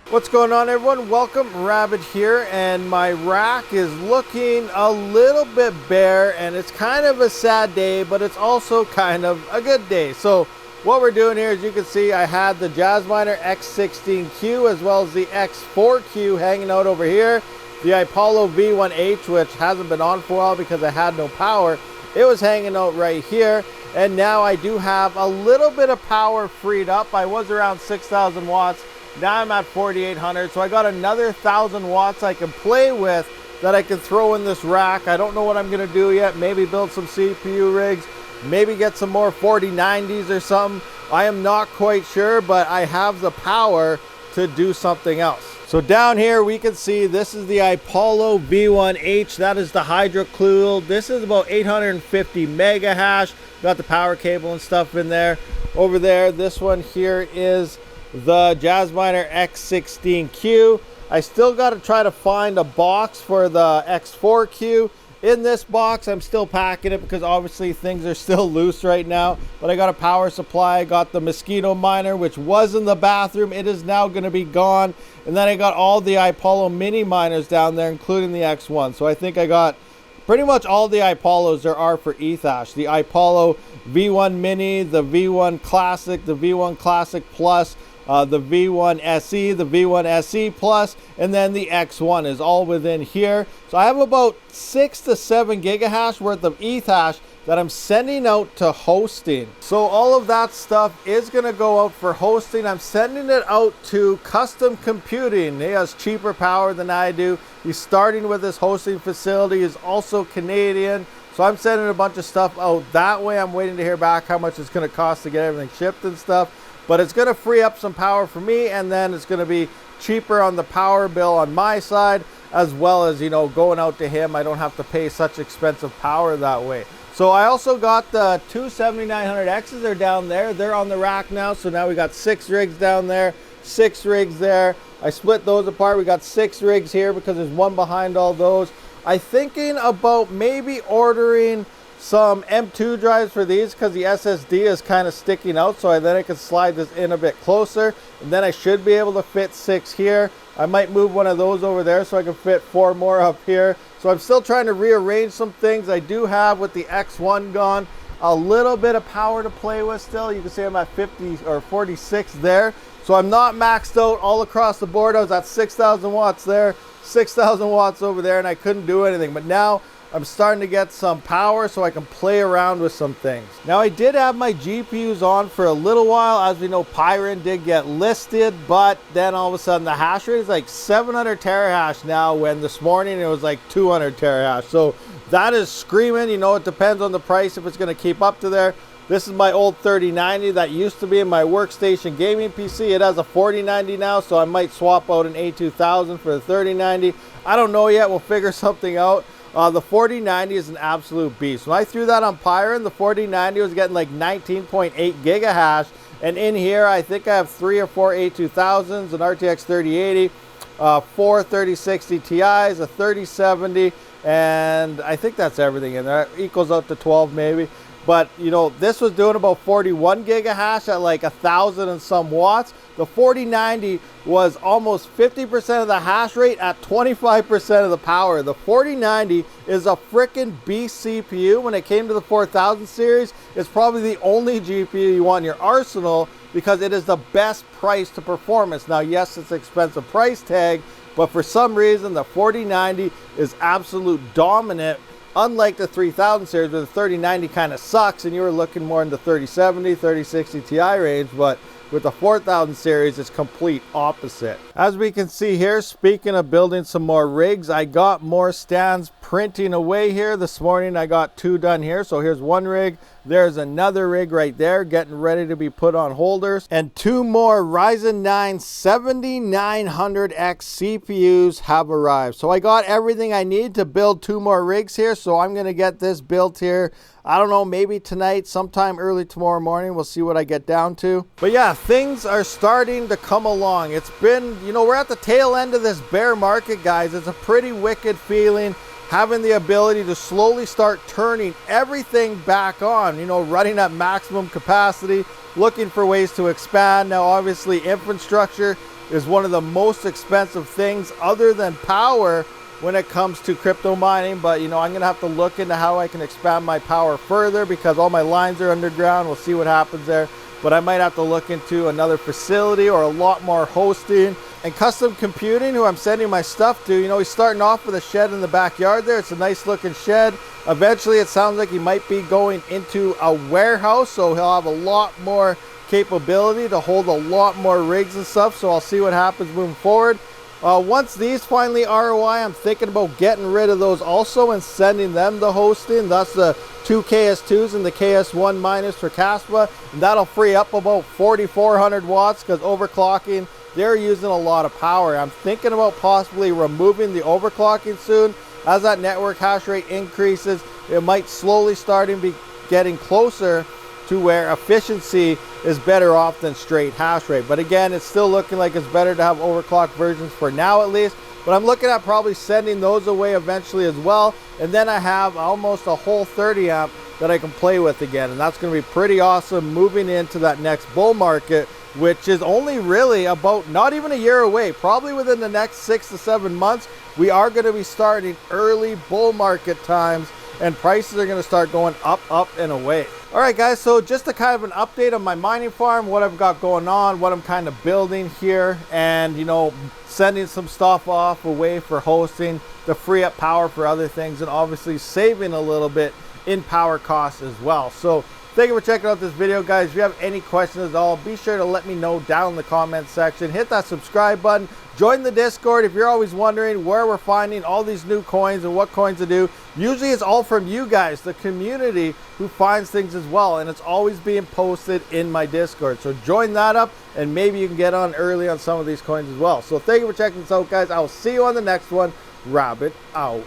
What's going on, everyone? Welcome. Rabid here, and my rack is looking a little bit bare, and it's kind of a sad day, but it's also kind of a good day. So what we're doing here, as you can see, I had the Jazzminer X16Q as well as the X4Q hanging out over here. The Apollo V1H, which hasn't been on for a while because I had no power, it was hanging out right here. And now I do have a little bit of power freed up. I was around 6,000 watts. Now I'm at 4,800, so I got another 1,000 watts I can play with that I can throw in this rack. I don't know what I'm gonna do yet. Maybe build some CPU rigs, maybe get some more 4090s or something. I am not quite sure, but I have the power to do something else. So down here we can see this is the Apollo V1H. That is the hydro-cooled. This is about 850 mega hash. Got the power cable and stuff in there. Over there, this one here is the Jazzminer X16Q. I still got to try to find a box for the X4Q. In this box, I'm still packing it because obviously things are still loose right now. But I got a power supply. I got the Mosquito miner, which was in the bathroom. It is now going to be gone. And then I got all the Apollo mini miners down there, including the X1. So I think I got pretty much all the Apollos there are for Ethash. The Apollo V1 Mini, the V1 Classic, the V1 Classic Plus, the V1 SE, the V1 SE Plus, and then the X1 is all within here. So I have about 6 to 7 gigahash worth of Ethash that I'm sending out to hosting. So all of that stuff is gonna go out for hosting. I'm sending it out to Custom Computing. He has cheaper power than I do. He's starting with his hosting facility. He's also Canadian. So I'm sending a bunch of stuff out that way. I'm waiting to hear back how much it's gonna cost to get everything shipped and stuff. But it's going to free up some power for me, and then it's going to be cheaper on the power bill on my side, as well as, you know, going out to him. I don't have to pay such expensive power that way. So I also got the two 7900Xs. They're down there. They're on the rack now. So now we got 6 rigs down there, 6 rigs there. I split those apart. We got 6 rigs here because there's one behind all those. I'm thinking about maybe ordering some M2 drives for these because the SSD is kind of sticking out, so then I can slide this in a bit closer, and then I should be able to fit 6 here. I might move one of those over there so I can fit 4 more up here. So I'm still trying to rearrange some things. I do have, with the X1 gone, a little bit of power to play with still. You can see I'm at 50 or 46 there, so I'm not maxed out all across the board. I was at 6,000 watts there, 6,000 watts over there, and I couldn't do anything. But now I'm starting to get some power so I can play around with some things. Now I did have my GPUs on for a little while. As we know, Pyron did get listed, but then all of a sudden the hash rate is like 700 terahash now, when this morning it was like 200 terahash. So that is screaming. You know, it depends on the price if it's going to keep up to there. This is my old 3090 that used to be in my workstation gaming PC. It has a 4090 now, so I might swap out an A2000 for the 3090. I don't know yet. We'll figure something out. The 4090 is an absolute beast. When I threw that on Pyron, the 4090 was getting like 19.8 gigahash. And in here, I think I have 3 or 4 A2000s, an RTX 3080, 4 3060 Ti's, a 3070, and I think that's everything in there. It equals out to 12 maybe. But, you know, this was doing about 41 gigahash at like 1,000 and some watts. The 4090 was almost 50% of the hash rate at 25% of the power. The 4090 is a freaking beast CPU. When it came to the 4000 series, it's probably the only GPU you want in your arsenal because it is the best price to performance. Now, yes, it's an expensive price tag, but for some reason, the 4090 is absolute dominant. Unlike the 3000 series, where the 3090 kind of sucks and you were looking more in the 3070, 3060 Ti range, but with the 4000 series, it's complete opposite. As we can see here, speaking of building some more rigs, I got more stands printing away here. This morning I got 2 done here. So here's 1 rig. There's another rig right there getting ready to be put on holders. And 2 more Ryzen 9 7900X CPUs have arrived. So I got everything I need to build 2 more rigs here. So I'm going to get this built here. I don't know, maybe tonight, sometime early tomorrow morning. We'll see what I get down to. But yeah, things are starting to come along. It's been, you know, we're at the tail end of this bear market, guys. It's a pretty wicked feeling, having the ability to slowly start turning everything back on, you know, running at maximum capacity, looking for ways to expand. Now, obviously, infrastructure is one of the most expensive things other than power when it comes to crypto mining. But you know, I'm gonna have to look into how I can expand my power further because all my lines are underground. We'll see what happens there. But I might have to look into another facility or a lot more hosting. And Custom Computing, who I'm sending my stuff to, you know, he's starting off with a shed in the backyard there. It's a nice looking shed. Eventually it sounds like he might be going into a warehouse, so he'll have a lot more capability to hold a lot more rigs and stuff. So I'll see what happens moving forward. Once these finally ROI, I'm thinking about getting rid of those also and sending them the hosting. That's the 2 KS2s and the KS1 minus for Kaspa. And that'll free up about 4,400 watts because overclocking, they're using a lot of power. I'm thinking about possibly removing the overclocking soon. As that network hash rate increases, it might slowly start to be getting closer to where efficiency is better off than straight hash rate. But again, it's still looking like it's better to have overclocked versions for now at least. But I'm looking at probably sending those away eventually as well. And then I have almost a whole 30 amp that I can play with again. And that's going to be pretty awesome moving into that next bull market, which is only really about not even a year away. Probably within the next 6 to 7 months, we are going to be starting early bull market times and prices are going to start going up, and away. All right, guys, so just a kind of an update on my mining farm, what I've got going on, what I'm kind of building here, and, you know, sending some stuff off away for hosting to free up power for other things, and obviously saving a little bit in power costs as well. So thank you for checking out this video, guys. If you have any questions at all, be sure to let me know down in the comment section. Hit that subscribe button. Join the Discord if you're always wondering where we're finding all these new coins and what coins to do. Usually it's all from you guys, the community, who finds things as well. And it's always being posted in my Discord. So join that up and maybe you can get on early on some of these coins as well. So thank you for checking this out, guys. I will see you on the next one. Rabid out.